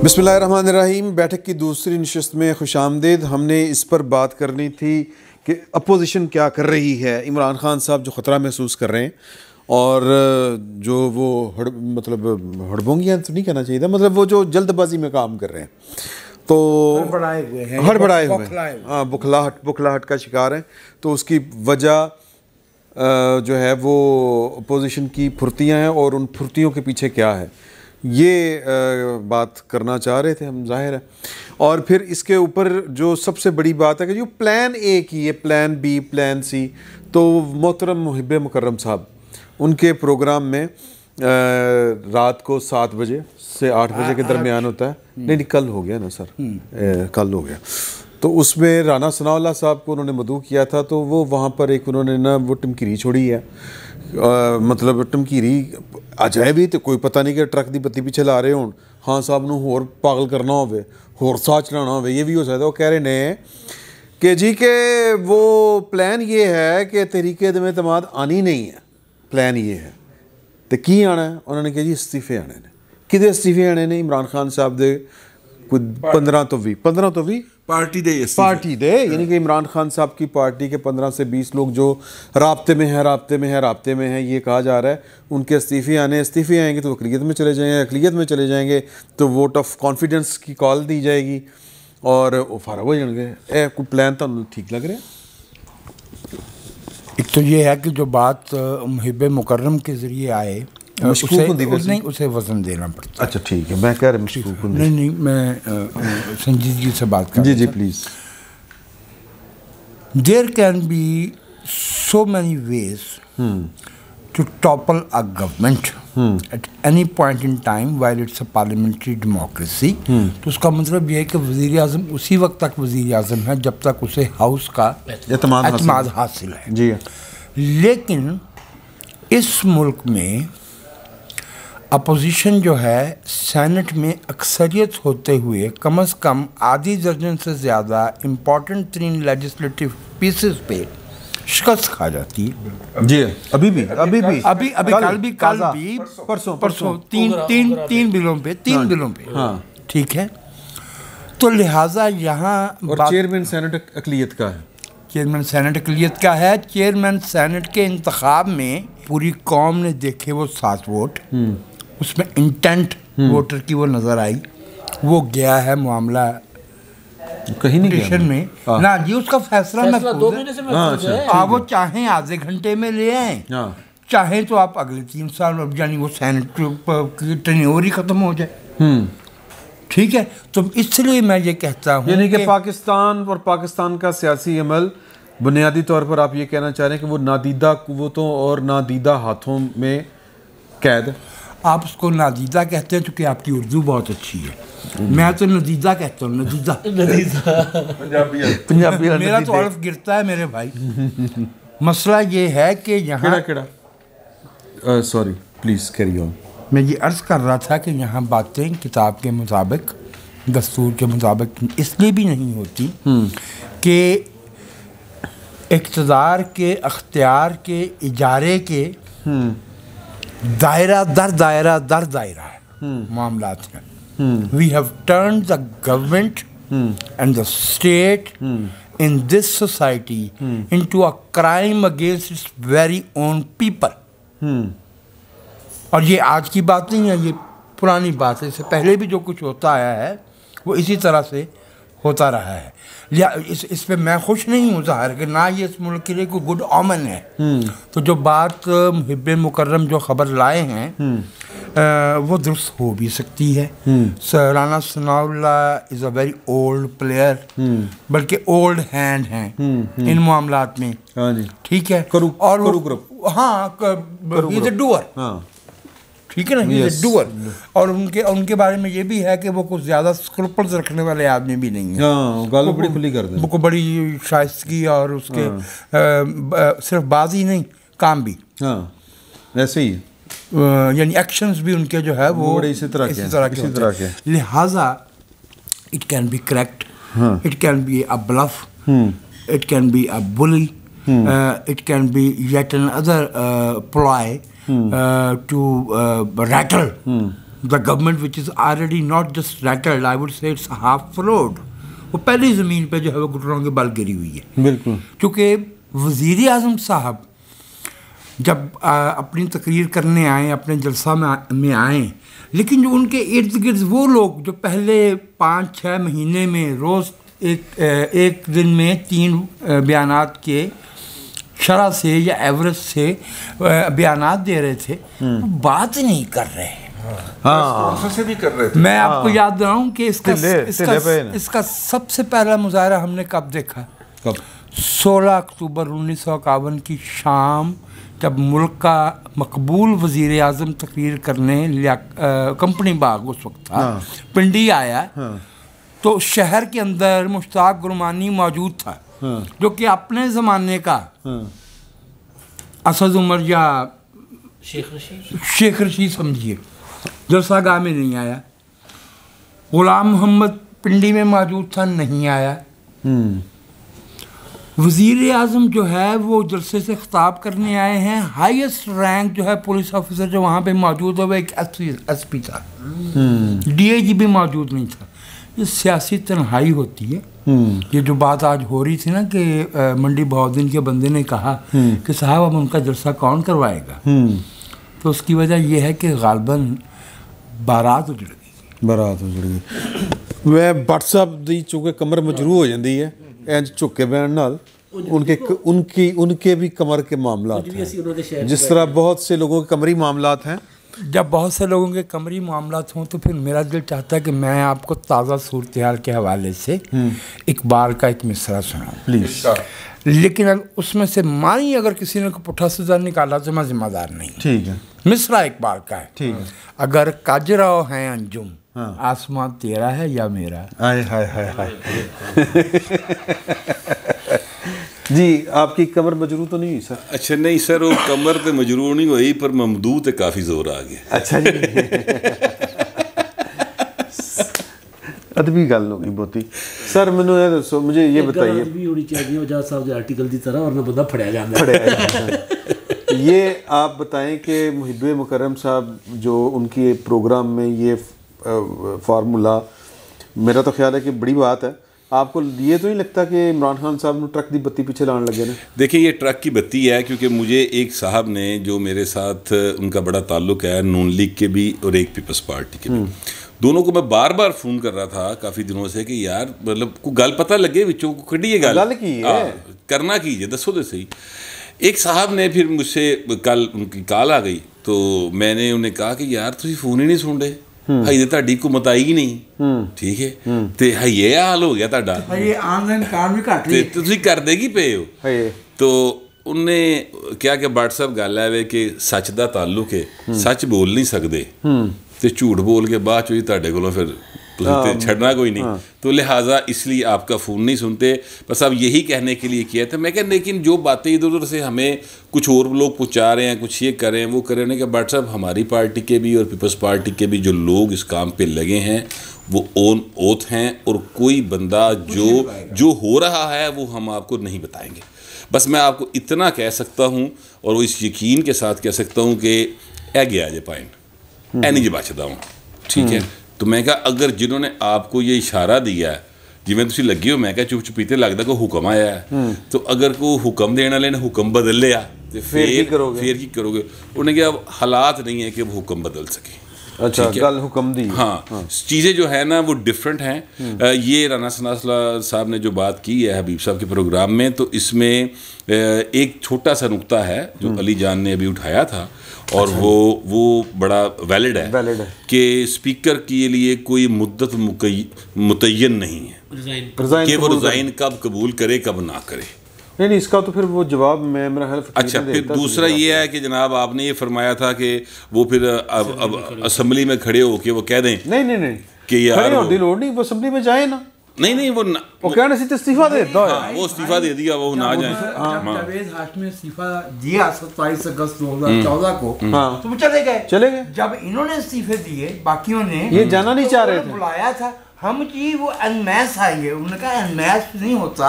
बिस्मिल्लाहिर्रहमानिर्रहीम। बैठक की दूसरी नशिस्त में खुशामदीद। हमने इस पर बात करनी थी कि अपोजिशन क्या कर रही है। इमरान खान साहब जो ख़तरा महसूस कर रहे हैं और जो वो हड़बोंगियाँ तो नहीं कहना चाहिए था, मतलब वो जो जल्दबाजी में काम कर रहे हैं, तो हड़बड़ाए हुए हैं, हाँ, बुखलाहट का शिकार हैं। तो उसकी वजह जो है वो अपोजिशन की फुर्तियाँ हैं और उन फुर्तियों के पीछे क्या है, ये बात करना चाह रहे थे हम, जाहिर है। और फिर इसके ऊपर जो सबसे बड़ी बात है कि जो प्लान ए की है, प्लान बी, प्लान सी, तो मोहतरम मुहिब मुकर्रम साहब उनके प्रोग्राम में रात को 7 बजे से 8 बजे के दरमियान होता है। नहीं, कल हो गया ना सर, कल हो गया। तो उसमें राना सनाउल्लाह साहब को उन्होंने मदऊ किया था, तो वो वहाँ पर एक उन्होंने ना वो टमकीरी छोड़ी है, मतलब टमकीरी अजाए भी तो कोई पता नहीं कि ट्रक की बत्ती पिछे ला रहे हो हाँ साहब नूं होर पागल करना होवे, होर साह चलाना होवे, ये भी हो सकता है। वो कह रहे ने कि जी के वो प्लान ये है कि तहरीक एतमाद आनी नहीं है, प्लान ये है तो की आना है। उन्होंने कहा जी इस्तीफे आने ने। कि इस्तीफे आने ने? इमरान खान साहब दे कोई 15 तो 20 पार्टी दे, यानी कि इमरान खान साहब की पार्टी के 15 से 20 लोग जो राब्ते में हैं, ये कहा जा रहा है उनके इस्तीफे आएंगे तो अक़लियत में चले जाएंगे, अक़लियत में चले जाएंगे तो वोट ऑफ कॉन्फिडेंस की कॉल दी जाएगी और वो फारग हो जाएंगे। कोई प्लान तो ठीक लग रहा है? एक तो ये है कि जो बात मुहिब मुकर्रम के ज़रिए आए उसे वज़न देना पड़ता है। अच्छा ठीक है, मैं कह रहा हूँ नहीं, मैं संजीदगी से बात कर। जी please. There can be so many ways to topple a government at any point in time while it's a parliamentary democracy. तो उसका मतलब यह है कि वज़ीर आज़म उसी वक्त तक वज़ीर आज़म है जब तक उसे हाउस का एतमाद हासिल है। जी, लेकिन इस मुल्क में अपोजिशन जो है सेनेट में अक्सरियत होते हुए कम से कम आधी दर्जन से ज़्यादा इम्पॉर्टेंट तरीन लेजिस्लेटिव पीसेस पे शिकस्त खा जाती है। जी, अभी भी कल भी परसों तीन बिलों पे हाँ ठीक है। तो लिहाजा यहाँ चेयरमैन सेनेट अक़लियत का है, चेयरमैन सेनेट के इंतखाब में पूरी कौम ने देखे वो 7 वोट, उसमें इंटेंट वोटर की वो नज़र आई, वो गया है मामला कहीं नहीं गया में ना जी, उसका फैसला 2 महीने से आप वो चाहें आधे घंटे में ले आए, चाहे तो आप अगले 3 साल यानी वो सेनेट की टेन्योर ही ख़त्म हो जाए। ठीक है, तो इसलिए मैं ये कहता हूँ यानी कि पाकिस्तान और पाकिस्तान का सियासी अमल बुनियादी तौर पर आप ये कहना चाह रहे हैं कि वो नादीदा कुव्वतों और नादीदा हाथों में कैद। आप उसको नादीदा कहते हैं क्योंकि आपकी उर्दू बहुत अच्छी है, मैं तो नदीदा कहता हूँ, नदीदा पंजाबी मेरा तो अर्फ गिरता है मेरे भाई। मसला ये है कि यहाँ सॉरी प्लीज़ कैरी ऑन। मैं ये अर्ज़ कर रहा था कि यहाँ बातें किताब के मुताबिक, दस्तूर के मुताबिक इसलिए भी नहीं होती कि इक़्तिदार के अख्तियार के इजारे के दायरा दर दायरा है मामलात में। We have turned the government and the state in this society into a crime against its very own people. और ये आज की बात नहीं है, ये पुरानी बात है, इससे पहले भी जो कुछ होता आया है वो इसी तरह से होता रहा है। या इस पे मैं खुश नहीं हूँ ज़ाहिर कि ना ये इस मुल्क के लिए कोई गुड ऑमन है। तो जो बात मुहिब मुकर्रम जो ख़बर लाए हैं वो दुरुस्त हो भी सकती है। Rana Sanaullah is a very old player, बल्कि ओल्ड हैंड हैं इन मामलात में। ठीक है, इज़ अ डूअर, ठीक है ना, डूअर। और उनके बारे में ये भी है कि वो कुछ ज़्यादा स्क्रूपल्स रखने वाले आदमी भी नहीं है। गालों बड़ी खुली कर दें, वो बड़ी शाइस्तगी और उसके सिर्फ बाजी नहीं, काम भी ऐसे ही, यानी एक्शंस भी उनके जो है वो इसी तरह के। लिहाजा it can be cracked, it can be a bluff, it can be a bully, it can be yet another ploy to rattle the government which is already not just rattled, I would say it's half floored, वो पहली ज़मीन पे जो है वो घुटनों के बल गिरी हुई है। बिल्कुल, क्योंकि वज़ीर आज़म साहब जब अपनी तकरीर करने आए, अपने जलसा में आए, लेकिन जो उनके इर्द गिर्द वो लोग जो पहले 5-6 महीने में रोज़ एक दिन में 3 बयानात के शरह से या एवरेज से बयानात दे रहे थे, वो बात नहीं कर रहे। हाँ, से भी कर रहे थे। मैं आपको याद दिलाऊं कि इसका सबसे पहला मुजाहरा हमने कब देखा? कब? 16 अक्टूबर 1951 की शाम, जब मुल्क का मकबूल वज़ीर आज़म तकरीर करने कंपनी बाग उस वक्त था, पिंडी आया, तो शहर के अंदर मुश्ताक गुरमानी मौजूद था, जो कि अपने ज़माने का असद उमर या शेख रशीद समझिए, जलसागाह में नहीं आया। गुलाम मोहम्मद पिंडी में मौजूद था, नहीं आया। वज़ीर आज़म जो है वो जलसे से खिताब करने आए हैं। हाईएस्ट रैंक जो है पुलिस ऑफिसर जो वहाँ पे मौजूद है वो एक एसपी था, डीआईजी भी मौजूद नहीं था। ये सियासी तन्हाई होती है। ये जो बात आज हो रही थी ना कि मंडी बहाउद्दीन के बंदे ने कहा कि साहब अब उनका जलसा कौन करवाएगा, तो उसकी वजह यह है कि गालबन बारात उजड़ गई। वह भट्ट साहब दी चूँकि कमर मजरू हो जाती है इंज झुके बहन नाल, उनके भी कमर के मामलात हैं, जिस तरह बहुत से लोगों के कमरी मामलात हैं। जब बहुत से लोगों के कमरी मामलात हों तो फिर मेरा दिल चाहता है कि मैं आपको ताज़ा सूरत हाल के हवाले से इकबाल का एक मिसरा सुनाऊं प्लीज़। लेकिन उसमें से मानी अगर किसी ने को पुट्ठा सीधा निकाला तो मैं जिम्मेदार नहीं। ठीक है, मिसरा इकबाल का है। ठीक है। अगर काजराओ हैं अंजुम, आसमां तेरा है या मेरा। हाय हाय हाय हाय। जी, आपकी कमर मजरू तो नहीं हुई सर? अच्छा नहीं सर, वो कमर तो मजरू नहीं हुई, पर ममदू ते काफ़ी जोर आ गया। अच्छा जी। अदबी गल होगी बहुती। सर मैनू ये दसो, मुझे ये बताइए, भी होनी चाहिए वजाद साहब के आर्टिकल की तरह, और ना बंदा फड़िया जाता है। ये आप बताएं कि मुहिब मुकर्रम साहब जो उनके प्रोग्राम में ये फार्मूला, मेरा तो ख्याल है कि बड़ी बात है। आपको ये तो नहीं लगता कि इमरान खान साहब ने ट्रक की बत्ती पीछे लाने लगे ना? देखिए, ये ट्रक की बत्ती है क्योंकि मुझे एक साहब ने, जो मेरे साथ उनका बड़ा ताल्लुक है नून लीग के भी और एक पीपल्स पार्टी के भी, दोनों को मैं बार बार फ़ोन कर रहा था काफ़ी दिनों से कि यार मतलब को गल पता लगे विचों को कढ़िए गल की है, करना कीजिए, दसो तो सही। एक साहब ने फिर मुझसे कल उनकी कॉल आ गई तो मैंने उन्हें कहा कि यार तुम फ़ोन ही नहीं सुन रहे, हाई तुहाडी हुकूमत आई ही नहीं, ठीक है, तो ये हाल हो गया तुहाडा, ये ऑनलाइन काम भी घट ते तुसीं करदे की पे हो। तो उन्ने क्या कि व्हाट्सएप गल है कि सच का ताल्लुक है, सच बोल नहीं सकते तो झूठ बोल के बाद चो तुहाडे कोलों फिर छड़ना कोई नहीं, तो लिहाजा इसलिए आपका फ़ोन नहीं सुनते। बस अब यही कहने के लिए किया था। मैं क्या, लेकिन जो बातें इधर उधर से हमें कुछ और लोग पहुँचा रहे हैं, कुछ ये कर रहे हैं वो कर रहे हैं, कि व्हाट्सएप हमारी पार्टी के भी और पीपल्स पार्टी के भी जो लोग इस काम पे लगे हैं वो ओन ओथ हैं, और कोई बंदा जो हो रहा है वो हम आपको नहीं बताएंगे। बस मैं आपको इतना कह सकता हूँ और वो इस यकीन के साथ कह सकता हूँ कि ए गया जे पॉइंट ए नहीं जी बचता हूँ, ठीक है। तो मैं कहा अगर जिन्होंने आपको ये इशारा दिया है, जिमें तुम लगे हो, मैं क्या चुप चुपीते लगता कोई हुक्म आया है, तो अगर कोई हुक्म देने वाले ने हुक्म बदल लिया तो फिर की करोगे। उन्हें क्या हालात नहीं है कि वो हुक्म बदल सके। अच्छा, गल हुक्म दी। हाँ, चीज़ें जो है ना वो डिफरेंट हैं। ये राना सनासला साहब ने जो बात की है हबीब साहब के प्रोग्राम में, तो इसमें एक छोटा सा नुक्ता है जो अली जान ने अभी उठाया था, और अच्छा, वो बड़ा वैलिड है कि स्पीकर के लिए कोई मुद्दत मुतय्यन नहीं है कि वो रिज़ाइन कब कबूल करे कब ना करे। नहीं, इसका तो फिर वो जवाब मैं मेरा हेल्प। अच्छा, फिर दूसरा ये है कि जनाब आपने ये फरमाया था कि वो फिर अब असम्बली में खड़े होके वो कह दें नहीं कि यार लोड नहीं, वो असम्बली में जाए ना। नहीं वो कहने से इस्तीफा दे दो, वो इस्तीफा दे दिया, वो ना जाए। जावेद हाशमी इस्तीफा दिया 27 अगस्त 2014 को, तो वो चले गए। जब इन्होंने इस्तीफे दिए, बाकियों ने ये जाना नहीं चाह रहे थे, बुलाया था, हम जी वो अनमैस आएंगे, उन्होंने कहा अनमैस नहीं होता,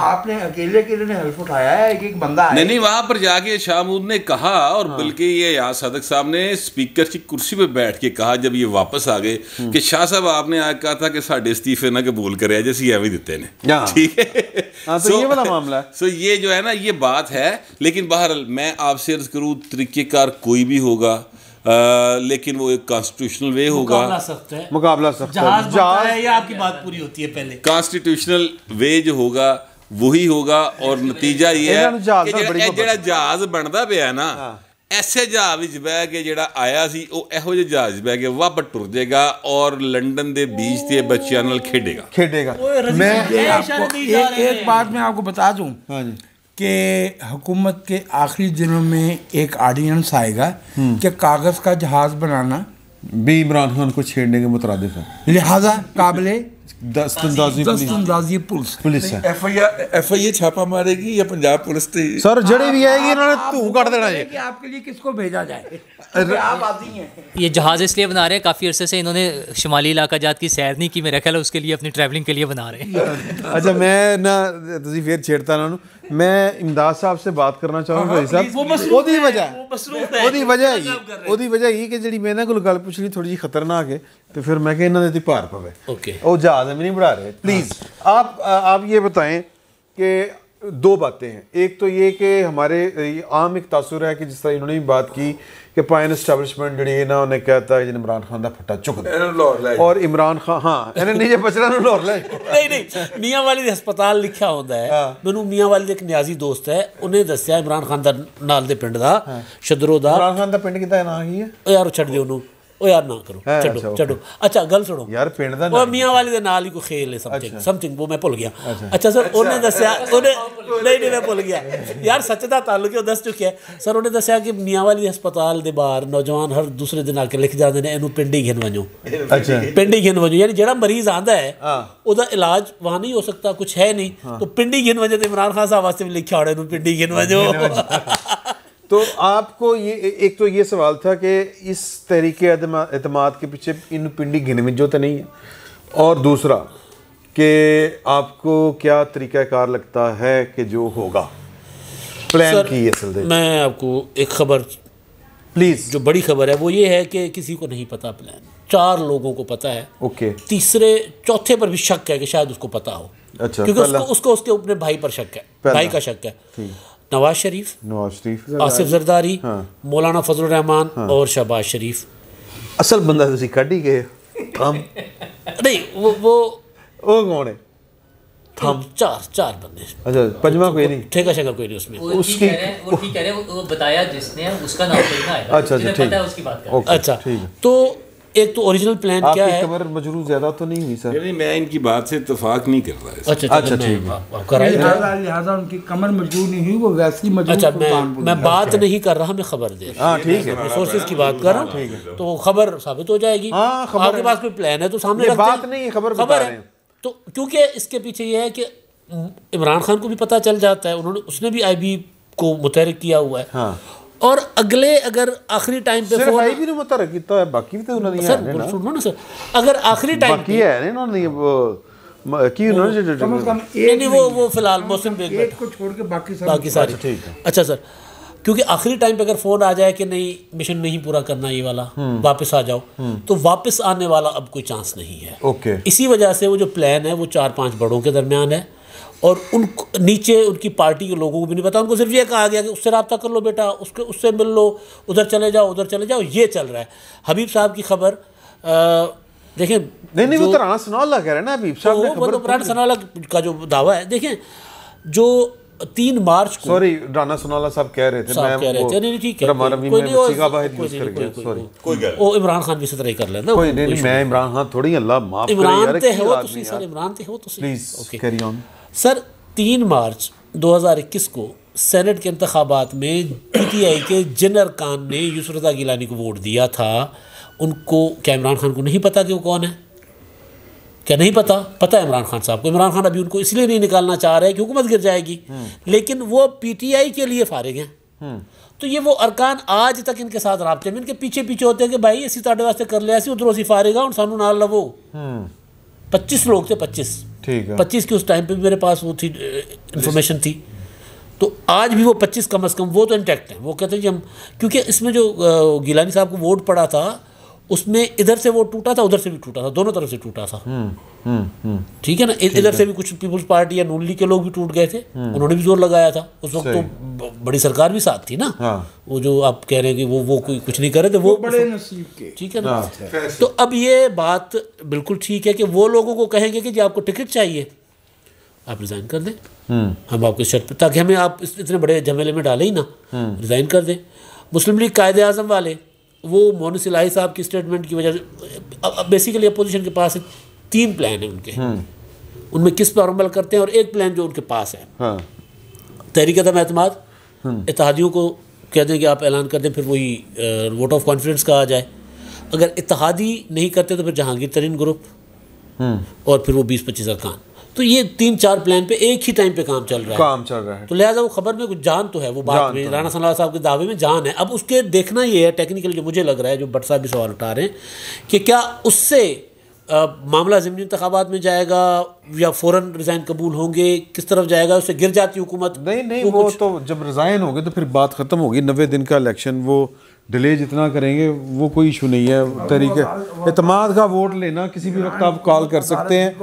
आपने अकेले अकेले ने हल्फ उठाया है, एक बंदा नहीं नहीं, वहां पर जाके शाहमूद ने कहा, और बल्कि ये याद सादक साहब ने स्पीकर की कुर्सी पे बैठ के कहा जब ये वापस आ गए कि शाह साहब आपने आज कहा था कि साढ़े इस्तीफे ना कबूल करे जैसे एवं दिते ने, ठीक है। तो ये वाला मामला है। सो ये जो है ना ये बात है, लेकिन बहरहाल मैं आपसे अर्ज करूँ तरीक़ेकार कोई भी होगा, लेकिन वो एक कॉन्स्टिट्यूशनल वे होगा, मुकाबला सख्त जहाज या आपकी बात पूरी होती है पहले, कॉन्स्टिट्यूशनल वे जो होगा वही होगा, और नतीजा ये है कि ਜਿਹੜਾ जहाज बनता पिया ना ऐसे जहाज विच बह के ਜਿਹੜਾ आया सी वो ਇਹੋ ਜਿਹੇ जहाज बह के वापस टुर जाएगा और लंदन के बीच से बच्चों नाल खेडेगा। मैं एक बात मैं आपको बता दूं कि हुकूमत के आखिरी दिनों में एक ऑर्डिनेंस आएगा कि कागज़ का जहाज़ बनाना भी इमरान खान को छेड़ने के मुतरादिफ है, लिहाजा काबिले दस्तंदाजी पुलिस है। FIA छापा मारेगी या पंजाब पुलिस? सर जड़ी भी आएगी इन्होंने तू काट देना है कि आपके लिए किसको भेजा जाए, आप आती हैं। ये जहाज़ इसलिए बना रहे हैं, काफ़ी अरसे से इन्होंने शुमाली इलाका जात की सैर नहीं की, मेरा ख्याल है उसके लिए अपनी ट्रैवलिंग के लिए बना रहे हैं। अच्छा मैं ना तुझी फिर छेड़ता ना, मैं इमदाद साहब से बात करना चाहूँगा भाई साहब। ओदी वजह ये कि जी मैं कोई गल पुछनी थोड़ी जी खतरनाक है, तो फिर मैं कहा इन्होंने भार पवे, वो जहाज में नहीं बढ़ा रहे। प्लीज़ आप ये बताएं कि दो बातें हैं, एक तो ये कि हमारे आम एक तासुर है कि जिस तरह इन्होंने भी बात की कि पाइन एस्टैब्लिशमेंट जी ना उन्हें कहता है इमरान खान का फट्टा चुक दे, और इमरान खान हाँ इन्हें नीचे बचना लाहौर ले नहीं मियाँ वाली दे हस्पताल लिखा होता है। मैनू मियाँ वाली एक न्याजी दोस्त है, उन्हें दसिया इमरान खान दा नाल दे पिंड दा शदरो दा। इमरान खान दा पिंड किदा ना ही है यार छड़ दे ओनू, ओ यार ना करो, छड़ो छड़ो। अच्छा गल सुनो यार पिंड दा वो मियाँ वाली दे नाल ही कोई खेल है समथिंग वो मैं भुल गया। अच्छा सर उन्हें दसिया नहीं मैं भुल गया यार, सच दा ताल्लुक है दस चुके हैं सर। उन्हें दसिया कि मियाँ वाली हस्पताल दे बाहर नौजवान हर दूसरे दिन आके लिख जाते हैं इनू पिंड ही घिन वजो। अच्छा पिंड ही घिन वजो, यानी जेड़ा मरीज आता है उसका इलाज वहाँ नहीं हो सकता, कुछ है नहीं, तो पिंड ही घिन वजो। तो इमरान खान साहब वास्ते भी लिखा हो पिंड ही घिन वजो। तो आपको ये एक तो ये सवाल था कि इस तरीके एतमाद के पीछे इन पिंडी गिन में जो तो नहीं है, और दूसरा कि आपको क्या तरीक़ाकार लगता है कि जो होगा प्लान की असल। मैं आपको एक खबर प्लीज़, जो बड़ी खबर है वो ये है कि किसी को नहीं पता प्लान, 4 लोगों को पता है। ओके, तीसरे चौथे पर भी शक है कि शायद उसको पता हो। अच्छा, क्योंकि उसको उसके अपने भाई पर शक है, भाई का शक है। नवाज शरीफ, आसिफ जरदारी, मौलाना फजल रहमान और शहबाज शरीफ। असल बंदा तुसी कट ही गए हम नहीं वो कौन है? थम चार बंदे। अच्छा पंजवा कोई नहीं, ठेका शेका कोई नहीं उसमें। उसकी वो ठीक कह रहे हैं, वो बताया जिसने उसका नाम कोई ना आएगा। अच्छा ठीक है, उसकी बात कर। अच्छा तो एक तो ओरिजिनल प्लान क्या है? कमर मजरू ज्यादा तो नहीं हुई सर? मैं इनकी बात से इत्तेफाक नहीं कर रहा। अच्छा ठीक है, लिहाजा उनकी कमर मजबूर नहीं हुई, वो वैसी मजबूर। अच्छा मैं बात नहीं कर रहा, मैं खबर दे रहा हूं। ठीक है, सोर्सेज की बात कर रहा हूं, तो खबर साबित हो जाएगी। आपके पास कोई प्लान है तो सामने रखते हैं। बात नहीं, खबर है। तो क्योंकि इसके पीछे ये है कि इमरान खान को भी पता चल जाता है, उसने भी IB को मुतहरिक किया हुआ है। और अगले अगर आखिरी टाइम पे सिर्फ IB ने मुतहरिक किया है, बाकी भी तो उन्होंने है ना। सुनो ना सर, अगर आखिरी टाइम बाकी है ना उन्होंने की उन्होंने नहीं वो फिलहाल मौसम बेग को छोड़ के बाकी सारी ठीक है। अच्छा सर, क्योंकि आखिरी टाइम पे अगर फोन आ जाए कि नहीं मिशन नहीं पूरा करना ये वाला, वापस आ जाओ, तो वापस आने वाला अब कोई चांस नहीं है। ओके, इसी वजह से वो जो प्लान है वो 4-5 बड़ों के दरमियान है, और उन नीचे उनकी पार्टी के लोगों को भी नहीं पता। उनको सिर्फ ये कहा गया कि उससे रब्ता कर लो बेटा, उससे मिल लो, उधर चले जाओ, ये चल रहा है। हबीब साहब की खबर देखें, नहीं वो तो राणा सनाउल्लाह कह रहे हैं ना, हबीब साहब ने खबर, राणा सनाउल्लाह का जो दावा है, देखें जो 3 मार्च को, सॉरी राणा सनाउल्लाह साहब कह रहे थे, नहीं ठीक है, वो इमरान खान भी इसी तरह ही कर लेना। कोई नहीं, मैं इमरान खान थोड़ी, अल्लाह माफ करे यार, इमरान ते हो प्लीज कैरी ऑन सर। 3 मार्च 2021 को सेनेट के इंतखाबात में PTI के जिन अरकान ने यूसुफ रज़ा गिलानी को वोट दिया था, उनको क्या इमरान खान को नहीं पता कि वो कौन है? क्या नहीं पता? पता है इमरान खान साहब को। इमरान खान अभी उनको इसलिए नहीं निकालना चाह रहे हैं कि हुकूमत गिर जाएगी, लेकिन वो PTI के लिए फारिग हैं। तो ये वो अरकान आज तक इनके साथ राब्ते में, इनके पीछे पीछे होते हैं कि भाई असी तुहाडे वास्ते कर लिया, उधरों असी फारिग हुण सानू नाल लवो। 25 लोग थे, 25 ठीक है, 25 की उस टाइम पे भी मेरे पास वो थी इंफॉर्मेशन थी। तो आज भी वो 25 कम अज़ कम वो तो इंटैक्ट हैं। वो कहते हैं कि हम, क्योंकि इसमें जो गिलानी साहब को वोट पड़ा था उसमें इधर से वो टूटा था, उधर से भी टूटा था, दोनों तरफ से टूटा था। ठीक है ना, इधर से भी कुछ पीपल्स पार्टी या नून लीग के लोग भी टूट गए थे, उन्होंने भी जोर लगाया था उस वक्त। तो बड़ी सरकार भी साथ थी ना। वो जो आप कह रहे हैं कि वो कोई कुछ नहीं कर रहे थे, वो बड़े नसीब के, ठीक है ना। तो अब ये बात बिल्कुल ठीक है कि वो लोगों को कहेंगे कि जी आपको टिकट चाहिए, आप रिज़ाइन कर दें, हम आपकी शर्त पर, ताकि हमें आप इतने बड़े झमेले में डालें ही ना, रिज़ाइन कर दें। मुस्लिम लीग कायदे आज़म वाले, वो मोहन इलाही साहब की स्टेटमेंट की वजह से, बेसिकली अपोजिशन के पास 3 प्लान हैं उनके, उनमें किस पर अमल करते हैं, और एक प्लान जो उनके पास है, तहरीक अदम एतमाद, इत्तेहादियों को कह दें कि आप ऐलान कर दें, फिर वही वोट ऑफ कॉन्फिडेंस का आ जाए। अगर इत्तेहादी नहीं करते तो फिर जहांगीर तरीन ग्रुप, और फिर वो 20-25 अरकान। तो ये 3-4 प्लान पे एक ही टाइम पे काम चल रहा है। तो लिहाजा वो खबर में कुछ जान तो है, वो बात में राणा सनाउल्लाह साहब के दावे में जान है। अब उसके देखना ये है टेक्निकल, जो मुझे लग रहा है, जो भट्ट साहब भी सवाल उठा रहे हैं कि क्या उससे मामला ज़िमनी इंतखाबात में जाएगा या फ़ौरन रिज़ाइन कबूल होंगे, किस तरफ जाएगा, उससे गिर जाती हुकूमत। नहीं वो तो जब रिज़ाइन होंगे तो फिर बात ख़त्म होगी। 90 दिन का इलेक्शन, वो डिले जितना करेंगे वो कोई इशू नहीं है। तरीके एतमाद का वोट लेना किसी भी वक्त आप कॉल कर सकते हैं,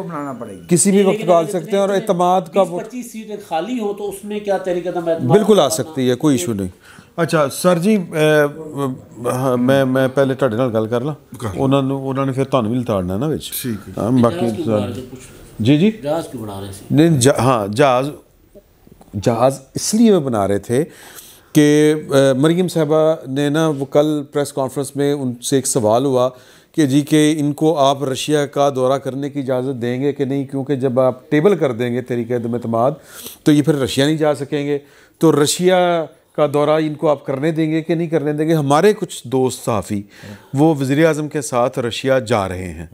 किसी भी वक्त कॉल सकते हैं, और एतमाद का वोट 25 सीटें खाली हो तो उसमें क्या तरीका बिल्कुल आ सकती है, कोई इशू नहीं। अच्छा सर जी, मैं पहले ਤੁਹਾਡੇ ਨਾਲ ਗੱਲ ਕਰ ਲਾਂ, ਉਹਨਾਂ ਨੇ ਫਿਰ ਤੁਹਾਨੂੰ ਵੀ ਲਤਾੜਨਾ ਨਾ ਵਿੱਚ। ਹਾਂ ਬਾਕੀ जी जहाज क्यों बना रहे थे? नहीं हाँ, जहाज़ इसलिए बना रहे थे कि मरीम साहबा ने ना, वो कल प्रेस कॉन्फ्रेंस में उनसे एक सवाल हुआ कि जी कि इनको आप रशिया का दौरा करने की इजाज़त देंगे कि नहीं, क्योंकि जब आप टेबल कर देंगे तरीक़े अदम एतमाद तो ये फिर रशिया नहीं जा सकेंगे, तो रशिया का दौरा इनको आप करने देंगे कि नहीं करने देंगे। हमारे कुछ दोस्त सहाफ़ी वो वज़ीर आज़म के साथ रशिया जा रहे हैं,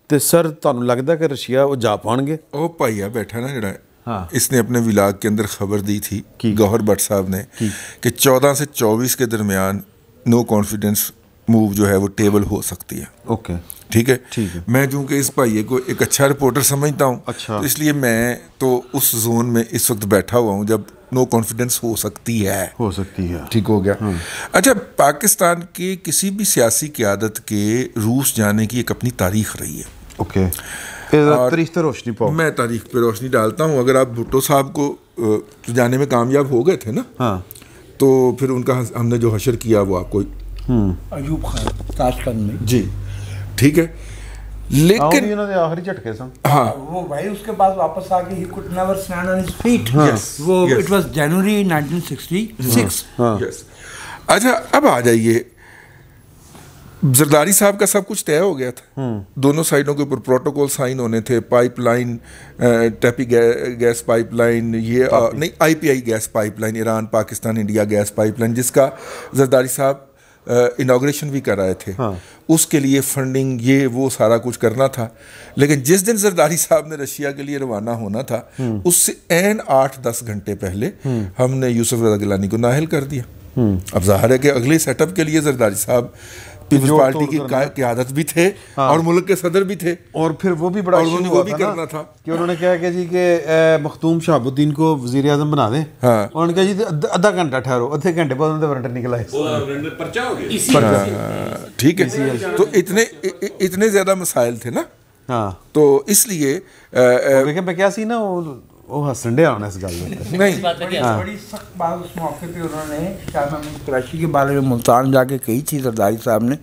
तो सर तुहानू लगता कि रशिया वो जा पाएंगे? ओ भाईया बैठा ना जड़ा, हाँ, इसने अपने विलाग के अंदर खबर दी थी गौहर भट्ट साहब ने कि 14 से 24 के दरमियान नो कॉन्फिडेंस मूव जो है वो टेबल हो सकती है। ओके ठीक है। मैं चूँकि इस भाइये को एक अच्छा रिपोर्टर समझता हूँ, तो इसलिए मैं तो उस जोन में इस वक्त बैठा हुआ हूँ जब नो कॉन्फिडेंस हो सकती है। ठीक हो गया। अच्छा, पाकिस्तान के किसी भी सियासी क़यादत के रूस जाने की एक अपनी तारीख रही है। ओके, तारीख पे रोशनी पाओ। मैं तारीख पे रोशनी डालता हूँ। अगर आप भुट्टो साहब को जाने में कामयाब हो गए थे ना, हाँ, तो फिर उनका हमने जो हशर किया वो आपको अयूब खान ताशकंद में, जी ठीक है, लेकिन आखिरी झटके सन, हाँ, वो भाई उसके बाद वापस आके he could never stand on his feet। वो it was January 1966। यस। अच्छा, अब आ जाइए, जरदारी साहब का सब कुछ तय हो गया था, दोनों साइडों के ऊपर प्रोटोकॉल साइन होने थे, पाइपलाइन, टैपी गैस पाइपलाइन, ये नहीं IPI gas pipeline, Iran Pakistan India gas pipeline, जिसका जरदारी साहब इनाग्रेशन भी कर रहे थे। हाँ। उसके लिए फंडिंग, ये वो सारा कुछ करना था। लेकिन जिस दिन जरदारी साहब ने रशिया के लिए रवाना होना था, उससे एन 8-10 घंटे पहले हमने यूसुफ रज़ा गिलानी को नाअहल कर दिया। अब जाहिर है कि अगले सेटअप के लिए जरदारी साहब पीपल्स पार्टी की क़यादत भी थे, हाँ, और मुल्क के सदर भी थे, और फिर वो भी बड़ा वो भी करना था कि उन्होंने कहा कि जी के मखदूम शहाबुद्दीन को वज़ीर आज़म बना दें। हाँ। उन्होंने कहा जी आधा घंटा ठहरो, आधे घंटे बाद उनका वारंट निकला है, पर्चा हो गया। ठीक है। तो इतने ज़्यादा मसाइल थे ना, हाँ, तो इसलिए मैं क्या सी ना वो हसन डे आना इस गल में नहीं, बड़ी सख्त बात उस मौके पे उन्होंने शाह महमूद कुरैशी के बारे में मुल्तान जाके कही थी। जरदारी साहब ने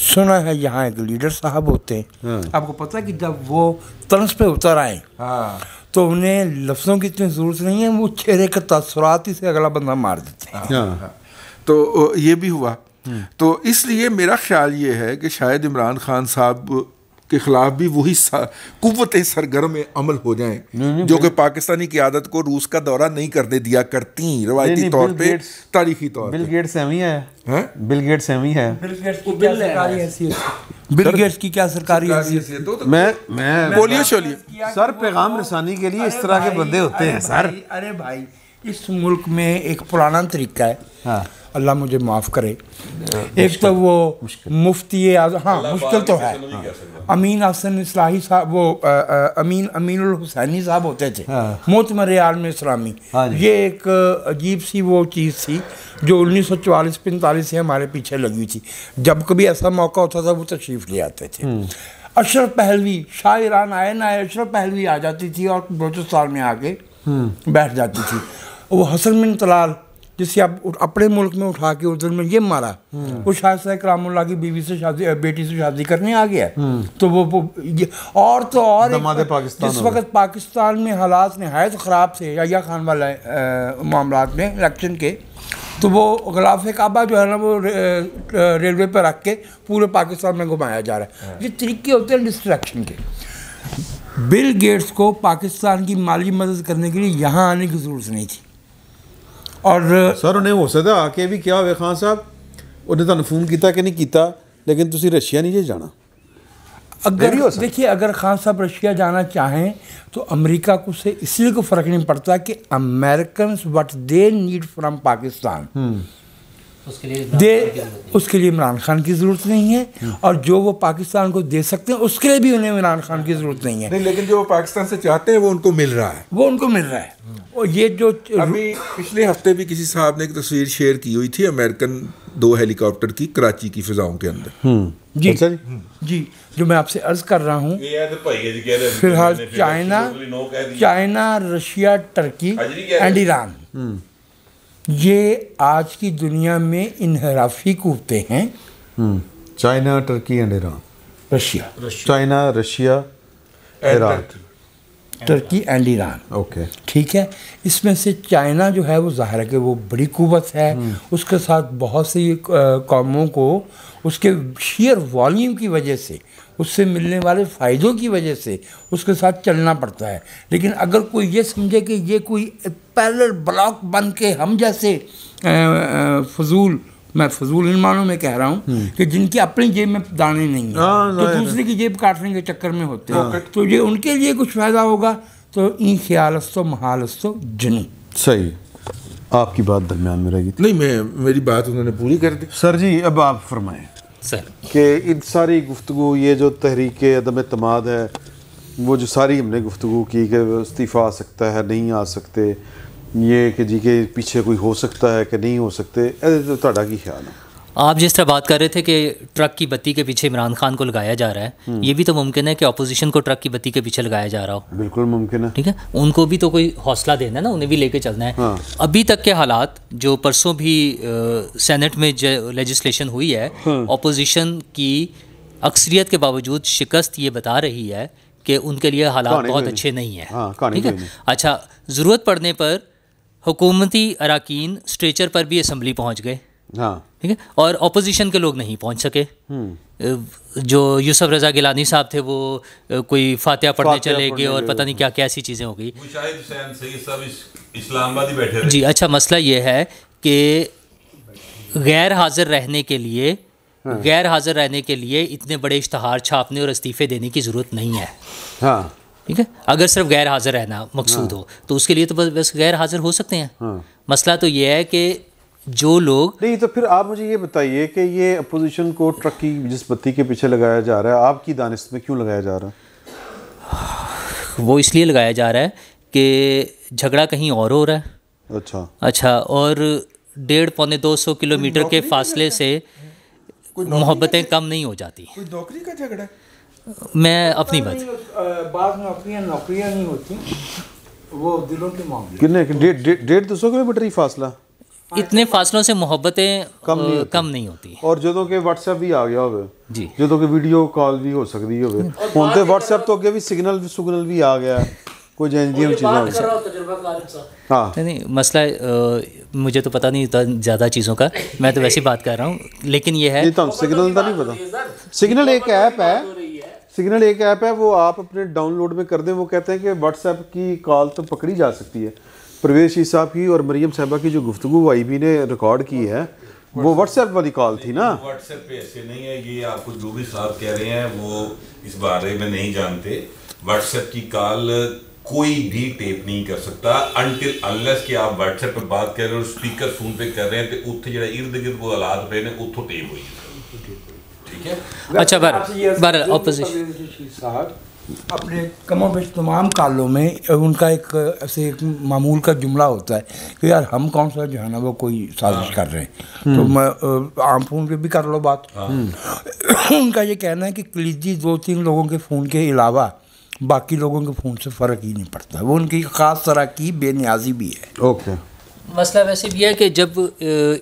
सुना है यहाँ एक लीडर साहब होते हैं, आपको पता है कि जब वो तंज पे उतर आए, हाँ, तो उन्हें लफ्ज़ों की इतनी ज़रूरत नहीं है, वो चेहरे के तसरात ही से अगला बंदा मार देते हैं। हाँ। तो ये भी हुआ। तो इसलिए मेरा ख्याल ये है कि शायद इमरान खान साहब के खिलाफ भी वही कुव्वतें सरगर्म अमल हो जाएं जो कि पाकिस्तानी क़यादत को रूस का दौरा नहीं करने दिया करती रवायती तौर पे, तारीखी तौर पे। बिल गेट्स एम ही है, बिल गेट्स एम ही है। बिल गेट्स की क्या सरकारी हैसियत? मैं बोलिए चलिए सर, पैगाम रसानी के लिए इस तरह के बंदे होते हैं सर। अरे भाई, इस मुल्क में एक पुराना तरीका है, हाँ, अल्लाह मुझे माफ़ करे। एक तो वो मुफ्ती आज़म, हाँ मुश्किल तो है, अमीन हसन इस्लाही साहब, वो अमीनुल हुसैनी साहब होते थे, मोतमर आलम इस्लामी। ये एक अजीब सी वो चीज़ थी जो 1944-45 से हमारे पीछे लगी थी। जब कभी ऐसा मौका होता था वो तशरीफ़ ले आते थे। अशरफ पहलवी, शाह ईरान आए ना आए, अशरफ पहलवी आ जाती थी और बलूचिस्तान में आके बैठ जाती थी। वो हसन बिन तलाल जिसे आप अपने मुल्क में उठा के उर्दू में ये मारा, वो शाह करामुल्लाह की बीवी से शादी, बेटी से शादी करने आ गया। तो वो ये और तो और जिस वक्त पाकिस्तान में हालात नहायत ख़राब थे या खान वाला मामलात में इलेक्शन के, तो वो ग़िलाफ़ काबा जो है ना वो रेलवे पर रख के पूरे पाकिस्तान में घुमाया जा रहा है। ये तरीके होते हैं डिस्ट्रैक्शन के। बिल गेट्स को पाकिस्तान की माली मदद करने के लिए यहाँ आने की ज़रूरत नहीं थी। और सर उन्हें हो सकता आके भी क्या हुआ खान साहब, उन्हें तुहानू फोन किया कि नहीं किया, लेकिन तुसी रशिया नहीं जे जाना। अगर देखिए अगर खान साहब रशिया जाना चाहें तो अमेरिका को से इसलिए कोई फ़र्क नहीं पड़ता कि American what they need from Pakistan, उसके लिए इमरान खान की ज़रूरत नहीं है, और जो वो पाकिस्तान को दे सकते हैं उसके लिए भी उन्हें इमरान खान की ज़रूरत नहीं है। नहीं, लेकिन जो वो पाकिस्तान से चाहते हैं वो उनको मिल रहा है, वो उनको मिल रहा है। और ये जो अभी पिछले हफ्ते भी किसी साहब ने एक तस्वीर शेयर की हुई थी अमेरिकन 2 हेलीकॉप्टर की कराची की फ़िज़ाओं के अंदर। जी जी, जो मैं आपसे अर्ज़ कर रहा हूँ, फिलहाल China, Russia, Turkey and Iran, ये आज की दुनिया में इनहराफी कूदते हैं। China, Turkey and Iran, Russia, China, Russia, Iran, Turkey and Iran, okay ठीक है। इसमें से चाइना जो है वो ज़ाहिर है कि वो बड़ी कुव्वत है, उसके साथ बहुत सी कौमों को उसके शेयर वॉल्यूम की वजह से, उससे मिलने वाले फ़ायदों की वजह से उसके साथ चलना पड़ता है। लेकिन अगर कोई ये समझे कि ये कोई पैरेलल ब्लॉक बन के हम जैसे फजूल, मैं फजूल इन मानों में कह रहा हूँ कि जिनकी अपनी जेब में दाने नहीं है तो दूसरे की जेब काटने के चक्कर में होते हैं, तो ये उनके लिए कुछ फ़ायदा होगा तो इन ख्यालस्तो महालस्तो जनू। सही, आपकी बात दरमियान में रहेगी। नहीं, मेरी बात उन्होंने पूरी कर दी। सर जी अब आप फरमाएं सर कि इन सारी गुफ्तगू, ये जो तहरीक अदम एतमाद है, वो जो सारी हमने गुफ्तगू की कि इस्तीफ़ा आ सकता है, नहीं आ सकते, ये कि जी के पीछे कोई हो सकता है कि नहीं हो सकते, तो ਤੁਹਾਡਾ ਕੀ ख्याल है? आप जिस तरह बात कर रहे थे कि ट्रक की बत्ती के पीछे इमरान खान को लगाया जा रहा है, ये भी तो मुमकिन है कि अपोजिशन को ट्रक की बत्ती के पीछे लगाया जा रहा हो। बिल्कुल मुमकिन है, ठीक है, उनको भी तो कोई हौसला देना है ना, उन्हें भी लेके चलना है। हाँ। अभी तक के हालात जो परसों भी सेनेट में लेजिस्लेशन हुई है, अपोजिशन की अक्सरियत के बावजूद शिकस्त ये बता रही है कि उनके लिए हालात बहुत अच्छे नहीं हैं। ठीक है, अच्छा, ज़रूरत पड़ने पर हुकूमती अरकान स्ट्रेचर पर भी असम्बली पहुँच गए, हाँ ठीक है, और अपोजिशन के लोग नहीं पहुंच सके। जो यूसुफ रज़ा गिलानी साहब थे वो कोई फातिहा पढ़ने चले गए और पता नहीं क्या क्या ऐसी चीज़ें हो गई। इस्लामाबाद ही बैठे जी, अच्छा, मसला ये है कि गैर हाजिर रहने के लिए इतने बड़े इश्तहार छापने और इस्तीफ़े देने की ज़रूरत नहीं है। हाँ, ठीक है, अगर सिर्फ गैर हाजिर रहना मकसूद हो तो उसके लिए तो बस गैर हाजिर हो सकते हैं। मसला तो ये है कि जो लोग नहीं, तो फिर आप मुझे ये बताइए कि ये अपोजिशन को ट्रक की जिस बत्ती के पीछे लगाया जा रहा है, आपकी दानिश में क्यों लगाया जा रहा है? वो इसलिए लगाया जा रहा है कि झगड़ा कहीं और हो रहा है। अच्छा, और 150-200 किलोमीटर के फासले से मोहब्बतें कम नहीं हो जाती। कोई नौकरी का झगड़ा? मैं अपनी बात, नौकरियां नहीं होती, वो दिलों के मामले। कितने 150-200 किलोमीटर ही फासला? इतने फासलों से मोहब्बतें कम नहीं होती। और ਜਦੋਂ ਕਿ WhatsApp ਵੀ ਆ ਗਿਆ ਹੋਵੇ जी, ਜਦੋਂ ਕਿ ਵੀਡੀਓ ਕਾਲ ਵੀ ਹੋ ਸਕਦੀ ਹੋਵੇ, ਹੁਣ ਤੇ WhatsApp ਤੋਂ ਅੱਗੇ ਵੀ सिग्नल भी आ गया, कोई जैनदियां चीज़ें। हाँ नहीं, मसला मुझे तो पता नहीं था ज़्यादा चीज़ों का, मैं तो वैसी बात कर रहा हूँ, लेकिन ये है तो सिग्नल का नहीं पता। सिग्नल एक ऐप है, वो आप अपने डाउनलोड में कर दें, वो कहते हैं कि WhatsApp की कॉल तो पकड़ी जा सकती है। परवेज़ शीर साहब की और मरियम साहिबा की जो गुफ्तगू IB ने रिकॉर्ड की है वो WhatsApp वाली कॉल थी ना। WhatsApp पे ऐसे नहीं है, ये आपको जो भी साहब कह रहे हैं वो इस बारे में नहीं जानते। WhatsApp की कॉल कोई भी टेप नहीं कर सकता अनटिल अनलेस कि आप व्हाट्सएप पे बात कर रहे हो, स्पीकर फोन पे कर रहे हैं तो उत्थे जिहड़ा इर्द गिर्द को हालात पे ने उत्थों टेप हुई है, ठीक है। अच्छा बार ऑपोजिशन अपने कमोबेश तमाम कालों में उनका एक ऐसे एक मामूल का जुमला होता है कि यार हम कौन सा जो है ना वो कोई साजिश कर रहे हैं, तो मैं आम फ़ोन पे भी कर लो बात। उनका ये कहना है कि कलीजी 2-3 लोगों के फ़ोन के अलावा बाकी लोगों के फ़ोन से फ़र्क ही नहीं पड़ता, वो उनकी ख़ास तरह की बेनियाजी भी है। ओके, मसला वैसे भी है कि जब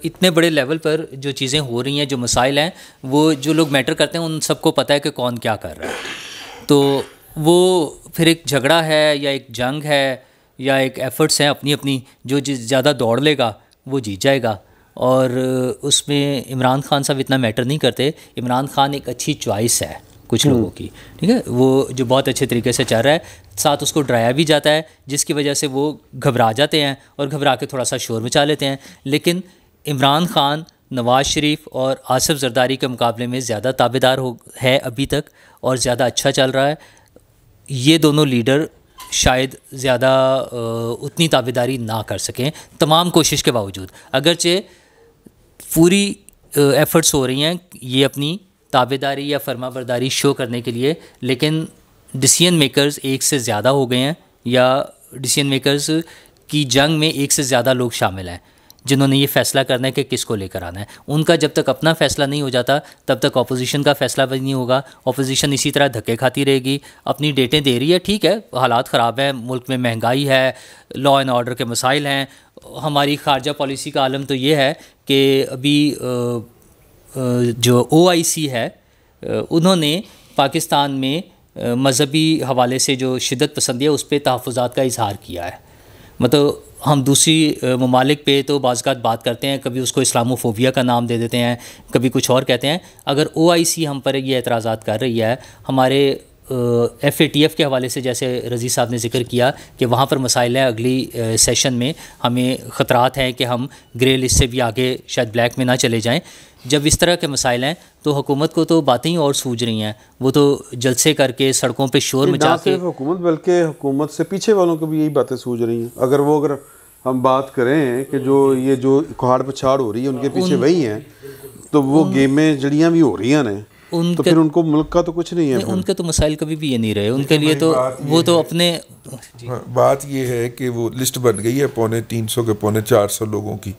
इतने बड़े लेवल पर जो चीज़ें हो रही हैं, जो मसाइल हैं, वो जो लोग मैटर करते हैं उन सबको पता है कि कौन क्या कर रहा है, तो वो फिर एक झगड़ा है या एक जंग है या एक एफ़र्ट्स हैं अपनी अपनी, जो ज़्यादा दौड़ लेगा वो जीत जाएगा। और उसमें इमरान खान साहब इतना मैटर नहीं करते। इमरान खान एक अच्छी चॉइस है कुछ लोगों की, ठीक है, वो जो बहुत अच्छे तरीके से चल रहा है, साथ उसको डराया भी जाता है जिसकी वजह से वो घबरा जाते हैं और घबरा के थोड़ा सा शोर मचा लेते हैं। लेकिन इमरान खान नवाज़ शरीफ और आसिफ जरदारी के मुकाबले में ज़्यादा ताबेदार है अभी तक और ज़्यादा अच्छा चल रहा है। ये दोनों लीडर शायद ज़्यादा उतनी ताबेदारी ना कर सकें तमाम कोशिश के बावजूद, अगरचे पूरी एफ़र्ट्स हो रही हैं ये अपनी ताबेदारी या फरमाबरदारी शो करने के लिए, लेकिन डिसीजन मेकर्स एक से ज़्यादा हो गए हैं या डिसीजन मेकर्स की जंग में एक से ज़्यादा लोग शामिल हैं जिन्होंने ये फ़ैसला करना है कि किसको लेकर आना है। उनका जब तक अपना फ़ैसला नहीं हो जाता तब तक अपोजिशन का फ़ैसला भी नहीं होगा। अपोजिशन इसी तरह धक्के खाती रहेगी, अपनी डेटें दे रही है, ठीक है, हालात ख़राब हैं, मुल्क में महंगाई है, लॉ एंड ऑर्डर के मसाइल हैं। हमारी ख़ारजा पॉलिसी का आलम तो ये है कि अभी जो OIC है उन्होंने पाकिस्तान में मज़हबी हवाले से जो शिद्दत पसंदी है उस पर तहफ़्फ़ुज़ात का इजहार किया है। मतलब हम दूसरी ममालिक पे तो बाज़ बात करते हैं, कभी उसको इस्लामोफोबिया का नाम दे देते हैं, कभी कुछ और कहते हैं। अगर OIC हम पर ये एतराज़ात कर रही है, हमारे FATF के हवाले से जैसे रज़ी साहब ने जिक्र किया कि वहाँ पर मसाइल हैं, अगली सेशन में हमें ख़तरात हैं कि हम ग्रे लिस्ट से भी आगे शायद ब्लैक में ना चले जाएं। जब इस तरह के मसाइल हैं तो हुकूमत को तो बातें ही और सूझ रही हैं, वो तो जलसे करके सड़कों पे शोर मचा के, हुकूमत बल्कि हुकूमत से पीछे वालों को भी यही बातें सूझ रही हैं। अगर हम बात करें कि जो कुहाड़ पछाड़ हो रही है उनके पीछे वही हैं, तो वो गेमें जड़ियाँ भी हो रही हैं ने, तो फिर उनको मुल्क का तो कुछ नहीं है। उनके तो मसाइल कभी भी ये नहीं रहे, उनके लिए तो वो तो अपने बात ये है कि वो लिस्ट बन गई है 350 के 450 लोगों की।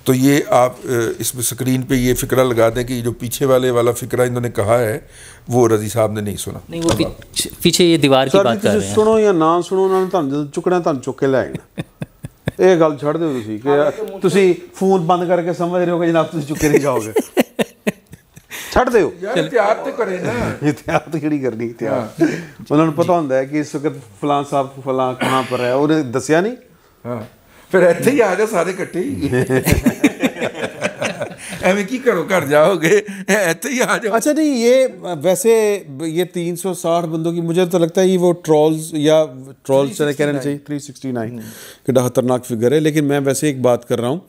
तो ये आप इसमें स्क्रीन पे ये फिक्रा लगा दें कि जो पीछे वाला फिक्रा इन्होंने कहा है वो रज़ी साहब ने नहीं सुना। नहीं, वो पीछे ये दीवार की बात कर रहे हैं। सुनो या ना सुनो, उन्होंने ਤੁਹਾਨੂੰ ਚੁੱਕਣਾ ਤੁਹਾਨੂੰ ਚੁੱਕ ਕੇ ਲੈ ਆਣਾ। ਇਹ ਗੱਲ ਛੱਡ ਦਿਓ ਤੁਸੀਂ ਕਿ ਤੁਸੀਂ ਫੋਨ ਬੰਦ ਕਰਕੇ ਸਮਝ ਰਹੇ ਹੋ ਕਿ ਜਨਾਬ ਤੁਸੀਂ ਚੁੱਕੇ ਨਹੀਂ ਜਾਓਗੇ। ਛੱਡ ਦਿਓ ਯਾਰ, ਇhtiyat ਤੇ ਕਰੇ ਨਾ। ਇhtiyat ਕਿਹੜੀ ਕਰਨੀ, ਇhtiyat ਉਹਨਾਂ ਨੂੰ ਪਤਾ ਹੁੰਦਾ ਹੈ ਕਿ ਇਸ ਵਕਤ ਫਲਾਂ ਸਾਹਿਬ ਫਲਾਂ ਕਹਾਂ ਪਰ ਹੈ, ਉਹਨੇ ਦੱਸਿਆ ਨਹੀਂ। ਹਾਂ, ਫਿਰ ਇੱਥੇ ਹੀ ਆ ਜਾ ਸਾਰੇ ਇਕੱਠੇ ਹੀ। ਐਵੇਂ ਕੀ ਕਰੋ, घर जाओगे ऐसे ही आ जाओ। अच्छा नहीं, ये वैसे ये 360 बंदों की मुझे तो लगता है ये वो ट्रॉल्स चले कहना चाहिए 369 कितना ख़तरनाक फिगर है। लेकिन मैं वैसे एक बात कर रहा हूँ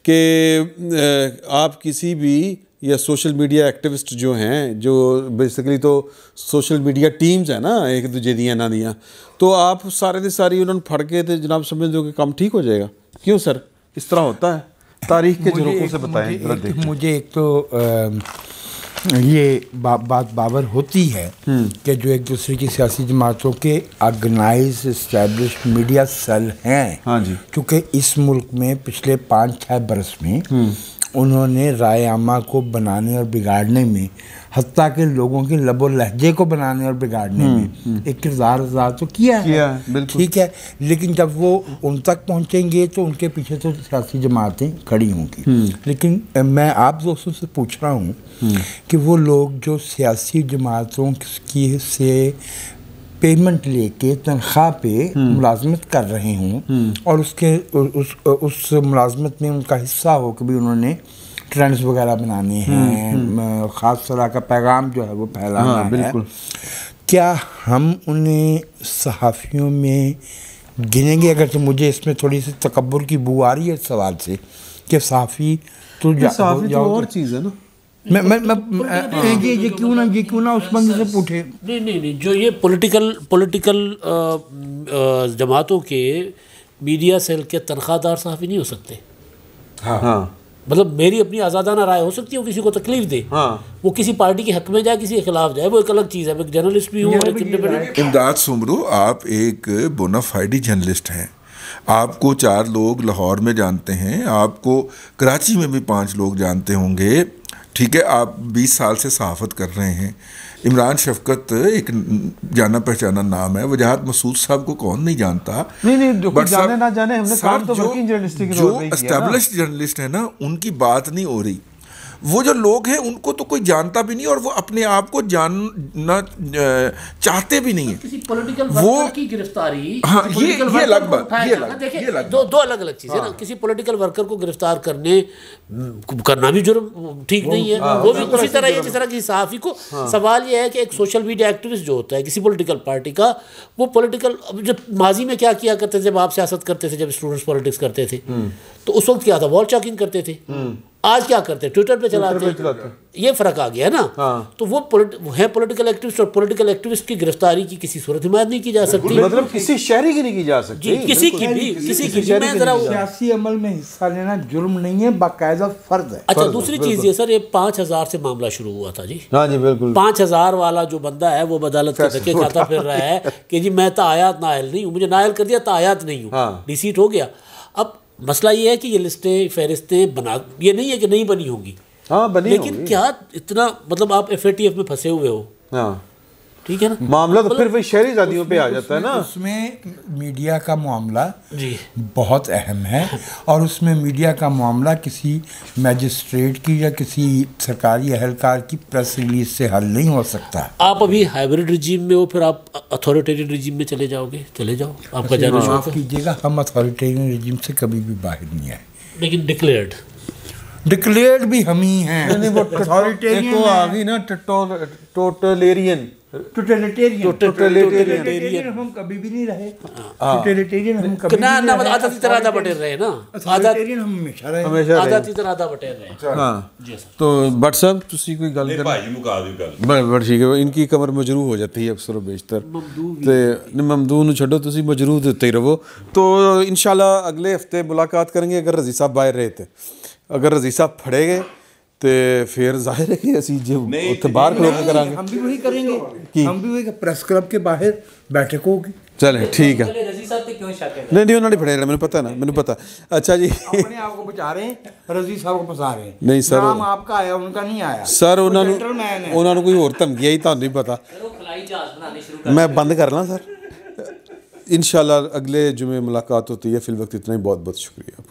कि आप किसी भी या सोशल मीडिया एक्टिविस्ट जो हैं, जो बेसिकली तो सोशल मीडिया टीम्स है ना एक दूजे दियां ना दियां, तो आप सारे दी सारी उन्होंने फड़ के तो जनाब समझ दो कि काम ठीक हो जाएगा। क्यों सर इस तरह होता है? तारीख के झरोकों से बताएं। मुझे एक तो ये बात बाबर होती है कि जो एक दूसरे की सियासी जमातों के ऑर्गेनाइज इस्टेब्लिश्ड मीडिया सेल हैं। हाँ जी, क्योंकि इस मुल्क में पिछले 5-6 बरस में उन्होंने राय आमा को बनाने और बिगाड़ने में, हत्ता के लोगों के लबो लहजे को बनाने और बिगाड़ने में एक किरदार तो किया है, ठीक है। लेकिन जब वो उन तक पहुंचेंगे तो उनके पीछे तो सियासी जमातें खड़ी होंगी। लेकिन मैं आप दोस्तों से पूछ रहा हूँ कि वो लोग जो सियासी जमातों की से पेमेंट लेके तनख्वाह पे मुलाजमत कर रहे हों और उस मुलाजमत में उनका हिस्सा हो कि भी उन्होंने ट्रेंड्स वगैरह बनाने हैं, ख़ास तरह का पैगाम जो है वो फैलाना है, बिल्कुल। क्या हम उन्हें सहाफ़ियों में गिनेंगे? अगर तो मुझे इसमें थोड़ी सी तकब्बुर की बू आ रही है इस सवाल से कि सहाफ़ी तो और चीज़ है ना, ये क्यों ना उस बंदे से पूछे। नहीं, जो ये पॉलिटिकल जमातों के मीडिया सेल के तनख्वाहदार सहाफ़ी नहीं हो सकते। हाँ मतलब मेरी अपनी आज़ादाना राय हो सकती है, वो किसी को तकलीफ दे, वो किसी पार्टी के हक में जाए, किसी के खिलाफ जाए, वो एक अलग चीज़ है। मैं जर्नलिस्ट भी हूँ और एक इंडिपेंडेंट। इमदाद सुमरू, आप एक बोनाफाइडी जर्नलिस्ट हैं, आपको 4 लोग लाहौर में जानते हैं, आपको कराची में भी 5 लोग जानते होंगे, ठीक है। आप 20 साल से सहाफ़त कर रहे हैं। इमरान शफकत एक जाना पहचाना नाम है, वजाहत मसूद साहब को कौन नहीं जानता। नहीं जाने ना जाने, हमने काम तो वर्किंग जर्नलिस्टिक जो एस्टैब्लिश्ड जर्नलिस्ट है ना, उनकी बात नहीं हो रही। वो जो लोग हैं उनको तो कोई जानता भी नहीं और वो अपने आप को जानना चाहते भी नहीं है। किसी पॉलिटिकल वर्कर की गिरफ्तारी, हाँ, ये अलग बात, ये दो अलग अलग चीज़ें ना। किसी पॉलिटिकल वर्कर को गिरफ्तार करना भी जुर्म ठीक नहीं है, वो भी उसी तरह है जिस तरह किसी सहाफ़ी को। सवाल ये है कि एक सोशल मीडिया एक्टिविस्ट जो होता है किसी पॉलिटिकल पार्टी का, वो पॉलिटिकल, जब माजी में क्या किया करते थे, जब आप सियासत करते थे, जब स्टूडेंट्स पॉलिटिक्स करते थे, तो उस वक्त क्या था, वॉल चॉकिंग करते थे। आज क्या करते हैं, ट्विटर पे चलाते। ये फर्क आ गया ना। तो वो है पॉलिटिकल एक्टिविस्ट, और पॉलिटिकल एक्टिविस्ट की गिरफ्तारी की किसी सूरत हिमायत नहीं की जा सकती। मतलब किसी शहरी की नहीं की जा सकती, किसी की भी। मैं जरा सियासी अमल में हिस्सा लेना जुर्म नहीं है, बाकायदा फर्ज है। अच्छा, दूसरी चीज़ ये सर, ये 5000 से मामला शुरू हुआ था जी। हाँ जी बिल्कुल। 5000 वाला जो बंदा है वो अदालत के धक्के खाता फिर रहा है कि जी मैं तायात नायल नहीं हूँ, मुझे नायल कर दिया, तायात नहीं हूँ, डिसीट हो गया। अब मसला ये है कि ये लिस्टें फहरिस्तें बना, ये नहीं है कि नहीं बनी होंगी, बनी लेकिन होंगी। क्या इतना, मतलब आप FATF में फंसे हुए हो, ठीक है ना, मामला तो फिर वही शहरी जातियों पे आ जाता है ना। उसमें मीडिया का मामला जी बहुत अहम है, और उसमें मीडिया का मामला किसी मैजिस्ट्रेट की या किसी सरकारी अहलकार की प्रेस रिलीज से हल नहीं हो सकता। आप अभी हाइब्रिड रिजीम में हो, फिर आप अथॉरिटेरियन रिजीम में चले जाओगे, चले जाओ, आपका जाना शौक माफ़ है। कीजिएगा, हम अथॉरिटेरियन रिजीम से कभी भी बाहर नहीं आए, लेकिन डिक्लेयर्ड भी हम ही हैं। एक वो आ गई ना, टोटलेरियन, टोटलिटेरियन हम कभी भी नहीं रहे। टोटलिटेरियन हम कभी ना भी ना, नहीं आदती तरह आधा बटेर रहे ना, टोटलिटेरियन हम हमेशा रहे। आदती तरह आधा बटेर रहे। हाँ तो भट्ट साहब तुसी कोई गल कर भाई मुका दी गल बड़ ठीक है, इनकी कमर मजरू हो जाती है अक्सर बेशतर, तो ममदू ਨੂੰ ਛੱਡੋ, ਤੁਸੀਂ ਮਜਰੂ ਦੇ ਉੱਤੇ ਹੀ ਰਹੋ। तो इंशाल्लाह अगले हफ्ते मुलाकात करेंगे, अगर रजी साहब बाहर रहे थे, अगर रजी साहब फड़े गए तो फिर जाहिर है कि ਅਸੀਂ जो ਉੱਥੇ ਬਾਹਰ ਖਲੋ ਕੇ ਕਰਾਂਗੇ, हम भी वही करेंगे, हम भी वही प्रेस क्लब के बाहर बैठक होगी। चलें ठीक है। रजी साहब पे क्यों शक है? नहीं उन्होंने फड़े रहना, मैंने पता ना, मैंने पता। अच्छा जी, अपने आप को बचा रहे हैं, रजी साहब को फंसा रहे हैं। नहीं सर, नाम आपका आया, उनका नहीं आया सर। जेंटलमैन है। उन्होंने कोई और धमकी आई, ਤੁਹਾਨੂੰ नहीं पता। खलाई जहाज बनाने शुरू मैं बंद कर ला सर। इंशाल्लाह अगले जुमे मुलाकात होती है, फिल वक्त इतना ही, बहुत बहुत शुक्रिया।